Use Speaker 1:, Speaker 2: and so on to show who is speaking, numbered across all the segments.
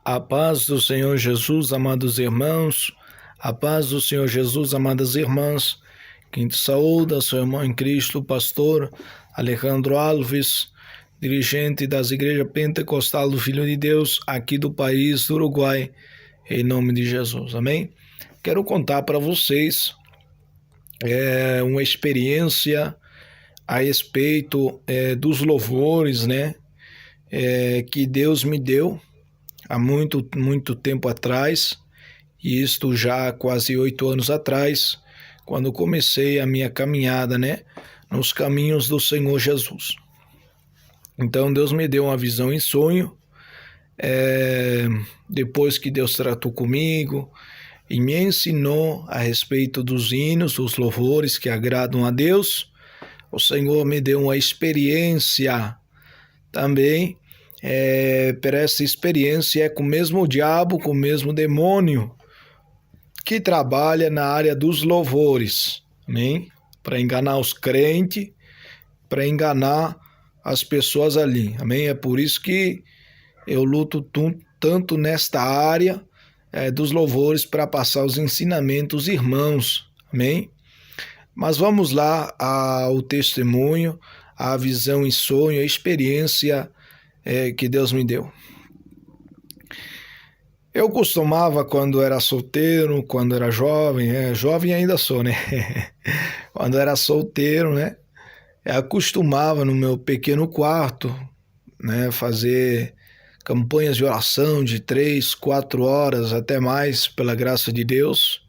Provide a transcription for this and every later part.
Speaker 1: A paz do Senhor Jesus, amados irmãos, a paz do Senhor Jesus, amadas irmãs, quem te saúda, seu irmão em Cristo, pastor Alejandro Alves, dirigente das igrejas pentecostal do Filho de Deus, aqui do país do Uruguai, em nome de Jesus, amém? Quero contar para vocês uma experiência a respeito dos louvores, né, que Deus me deu há muito tempo atrás, e isto já há quase 8 anos atrás, quando comecei a minha caminhada, né, nos caminhos do Senhor Jesus. Então Deus me deu uma visão em sonho, depois que Deus tratou comigo e me ensinou a respeito dos hinos, dos louvores que agradam a Deus. O Senhor me deu uma experiência também. Para essa experiência com o mesmo diabo, com o mesmo demônio que trabalha na área dos louvores, amém? Para enganar os crentes, para enganar as pessoas ali, amém? É por isso que eu luto tanto nesta área dos louvores para passar os ensinamentos irmãos, amém? Mas vamos lá ao testemunho, a visão em sonho, a experiência que Deus me deu. Eu costumava, quando era solteiro, quando era jovem, jovem ainda sou, né? Quando era solteiro, né? Eu costumava no meu pequeno quarto, né, fazer campanhas de oração de 3, 4 horas, até mais, pela graça de Deus.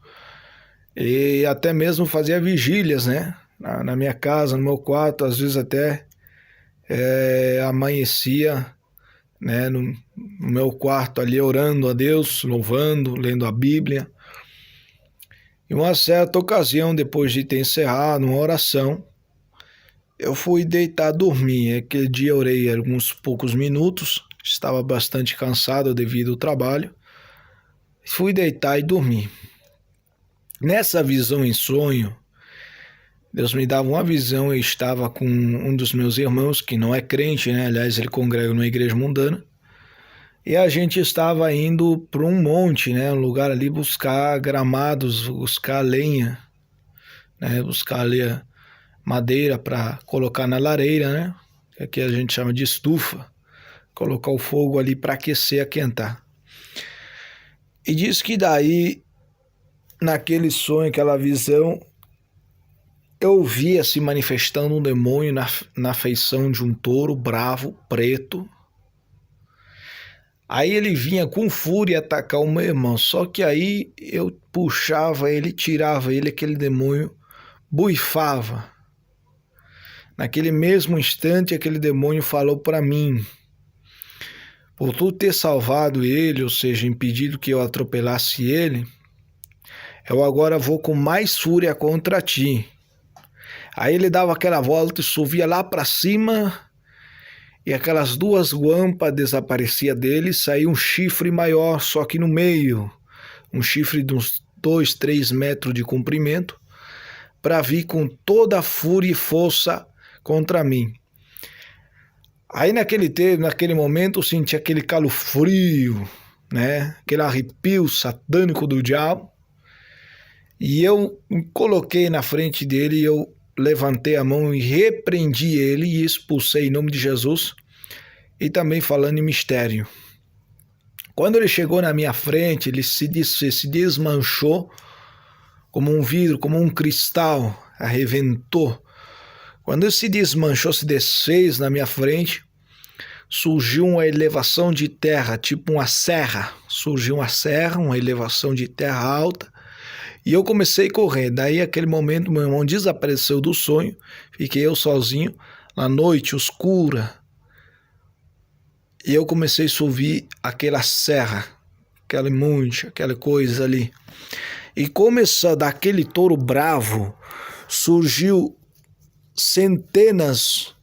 Speaker 1: E até mesmo fazia vigílias, né? Na minha casa, no meu quarto, às vezes até amanhecia, né, no meu quarto ali orando a Deus, louvando, lendo a Bíblia. Em uma certa ocasião, depois de ter encerrado uma oração, eu fui deitar a dormir. Aquele dia eu orei alguns poucos minutos, estava bastante cansado devido ao trabalho. Fui deitar e dormir. Nessa visão em sonho, Deus me dava uma visão. Eu estava com um dos meus irmãos, que não é crente, né? Aliás, ele congrega numa igreja mundana. E a gente estava indo para um monte, né? Um lugar ali, buscar gramados, buscar lenha, né? Buscar ali a madeira para colocar na lareira, né? Que aqui a gente chama de estufa. Colocar o fogo ali para aquecer, aquentar. E diz que daí, naquele sonho, aquela visão, eu via se manifestando um demônio na feição de um touro bravo, preto. Aí ele vinha com fúria atacar o meu irmão, só que aí eu puxava ele, tirava ele, aquele demônio buifava. Naquele mesmo instante, aquele demônio falou para mim: por tu ter salvado ele, ou seja, impedido que eu atropelasse ele, eu agora vou com mais fúria contra ti. Aí ele dava aquela volta e subia lá para cima, e aquelas duas guampas desaparecia dele, saía um chifre maior, só que no meio, um chifre de uns 2, 3 metros de comprimento, para vir com toda a fúria e força contra mim. Aí naquele momento eu senti aquele calafrio, né? Aquele arrepio satânico do diabo, e eu me coloquei na frente dele e eu levantei a mão e repreendi ele e expulsei em nome de Jesus, e também falando em mistério. Quando ele chegou na minha frente, ele se desmanchou como um vidro, como um cristal, arrebentou. Quando ele se desmanchou, se desfez na minha frente, surgiu uma elevação de terra, tipo uma serra. Surgiu uma serra, uma elevação de terra alta, e eu comecei a correr. Daí, aquele momento, meu irmão desapareceu do sonho, fiquei eu sozinho, na noite escura, e eu comecei a subir aquela serra, aquele monte, aquela coisa ali. E começou daquele touro bravo, surgiu centenas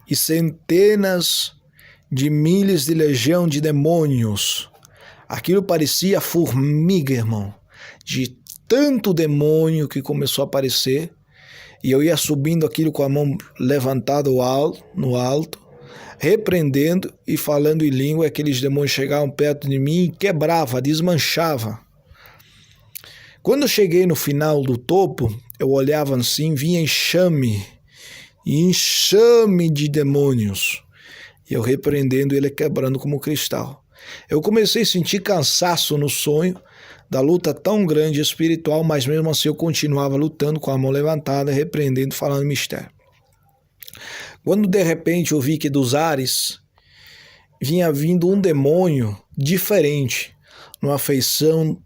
Speaker 1: e centenas de milhares de legião de demônios. Aquilo parecia formiga, irmão, de tanto demônio que começou a aparecer. E eu ia subindo aquilo com a mão levantada no alto. repreendendo e falando em língua. Aqueles demônios chegavam perto de mim e quebrava, desmanchava. Quando eu cheguei no final do topo, eu olhava assim, vinha enxame de demônios. E eu repreendendo ele, quebrando como cristal. Eu comecei a sentir cansaço no sonho, da luta tão grande espiritual, mas mesmo assim eu continuava lutando com a mão levantada, repreendendo, falando mistério. Quando de repente eu vi que dos ares vinha vindo um demônio diferente, numa feição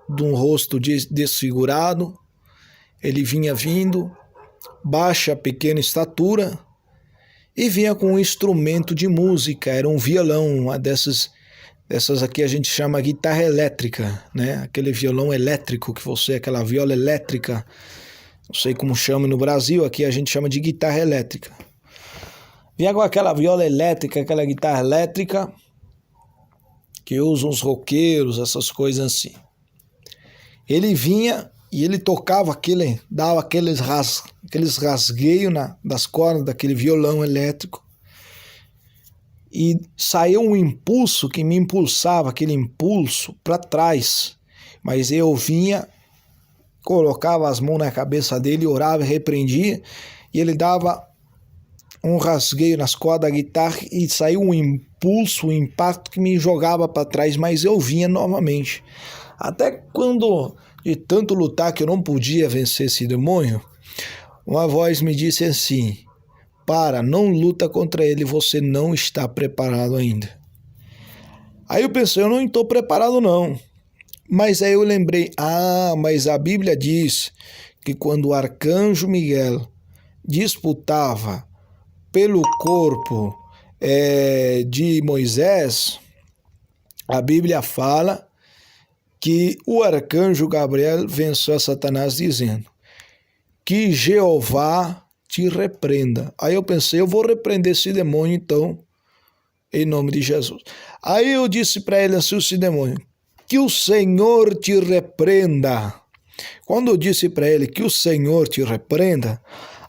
Speaker 1: de um rosto desfigurado, ele vinha vindo, baixa, pequena estatura, e vinha com um instrumento de música, era um violão, uma dessas aqui a gente chama guitarra elétrica, né? Aquele violão elétrico que você, aquela viola elétrica, não sei como chama no Brasil, aqui a gente chama de guitarra elétrica. Vinha com aquela viola elétrica, aquela guitarra elétrica, que usam os roqueiros, essas coisas assim. Ele vinha e ele tocava dava aqueles rasgueios das cordas daquele violão elétrico. E saiu um impulso que me impulsava, aquele impulso para trás. Mas eu vinha, colocava as mãos na cabeça dele, orava, repreendia, e ele dava um rasgueio nas cordas da guitarra e saiu um impulso, um impacto que me jogava para trás, mas eu vinha novamente. Até quando, de tanto lutar que eu não podia vencer esse demônio, uma voz me disse assim: não luta contra ele, você não está preparado ainda. Aí eu pensei, eu não estou preparado não. Mas aí eu lembrei, mas a Bíblia diz que quando o arcanjo Miguel disputava pelo corpo de Moisés, a Bíblia fala que o arcanjo Gabriel venceu a Satanás dizendo que Jeová te repreenda. Aí eu pensei, eu vou repreender esse demônio então, em nome de Jesus. Aí eu disse para ele assim, esse demônio, que o Senhor te repreenda. Quando eu disse para ele que o Senhor te repreenda,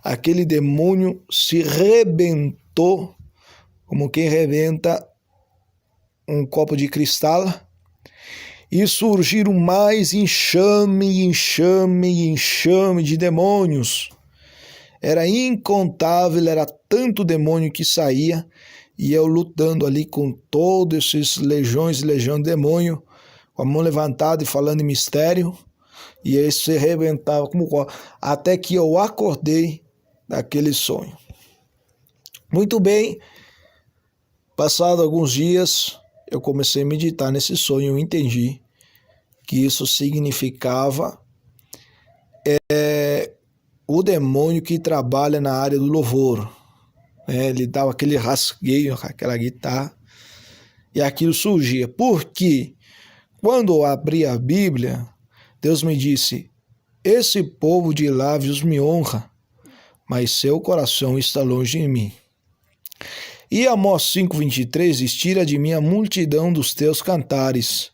Speaker 1: aquele demônio se rebentou, como quem rebenta um copo de cristal, e surgiram mais enxame de demônios. Era incontável, era tanto demônio que saía, e eu lutando ali com todos esses legião de demônio, com a mão levantada e falando em mistério, e aí se arrebentava até que eu acordei daquele sonho. Muito bem, passado alguns dias, eu comecei a meditar nesse sonho, eu entendi que isso significava o demônio que trabalha na área do louvor. Ele dava aquele rasgueio com aquela guitarra e aquilo surgia. Porque quando eu abri a Bíblia, Deus me disse: esse povo de lábios me honra, mas seu coração está longe de mim. E Amós 5,23 diz: tira de mim a multidão dos teus cantares,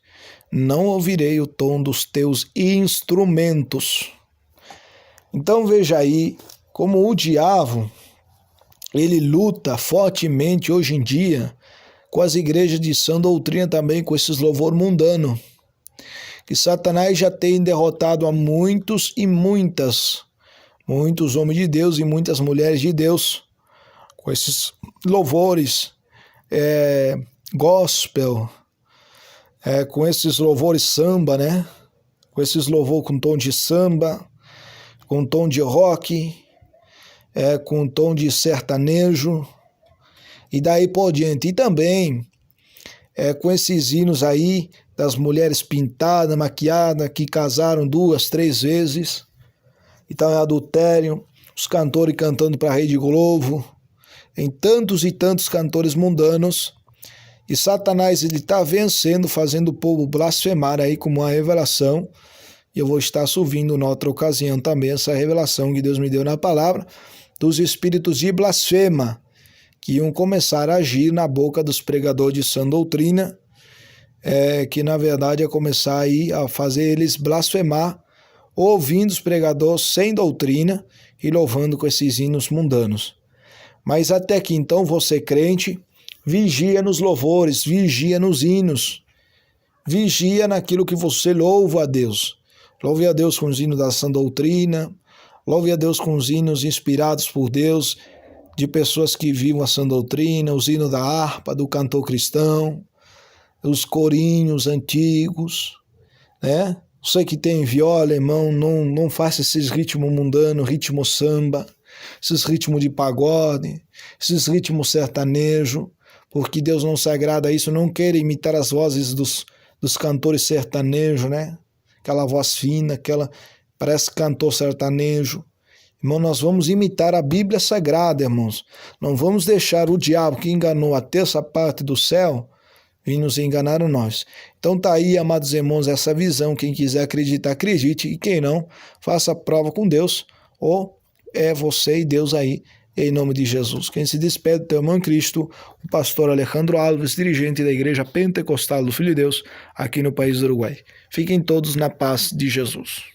Speaker 1: não ouvirei o tom dos teus instrumentos. Então veja aí como o diabo, ele luta fortemente hoje em dia com as igrejas de sã doutrina também, com esses louvor mundano. Que Satanás já tem derrotado a muitos e muitos homens de Deus e muitas mulheres de Deus, com esses louvores gospel, com esses louvores samba, né? Com esses louvores com tom de samba, com tom de rock, com tom de sertanejo, e daí por diante. E também com esses hinos aí das mulheres pintadas, maquiadas, que casaram 2, 3 vezes, então é adultério, os cantores cantando para a Rede Globo, em tantos e tantos cantores mundanos, e Satanás ele está vencendo, fazendo o povo blasfemar aí como uma revelação, e eu vou estar subindo na outra ocasião também essa revelação que Deus me deu na palavra, dos espíritos de blasfema, que iam começar a agir na boca dos pregadores de sã doutrina, que na verdade ia começar aí a fazer eles blasfemar, ouvindo os pregadores sem doutrina e louvando com esses hinos mundanos. Mas até que então você crente, Vigia nos louvores, vigia nos hinos, vigia naquilo que você louva a Deus. Louve a Deus com os hinos da sã doutrina, louve a Deus com os hinos inspirados por Deus, de pessoas que vivam a sã doutrina, os hinos da harpa, do cantor cristão, os corinhos antigos, né? Você que tem viola, irmão, não faça esses ritmos mundanos, ritmo samba, esses ritmos de pagode, esses ritmos sertanejo, porque Deus não se agrada a isso, não quer imitar as vozes dos cantores sertanejos, né? Aquela voz fina, aquela parece cantor sertanejo. Irmão, nós vamos imitar a Bíblia Sagrada, irmãos. Não vamos deixar o diabo que enganou a terça parte do céu vir nos enganar a nós. Então tá aí, amados irmãos, essa visão. Quem quiser acreditar, acredite. E quem não, faça a prova com Deus. Ou é você e Deus aí, em nome de Jesus. Quem se despede do teu irmão Cristo, o pastor Alejandro Alves, dirigente da Igreja Pentecostal do Filho de Deus, aqui no país do Uruguai. Fiquem todos na paz de Jesus.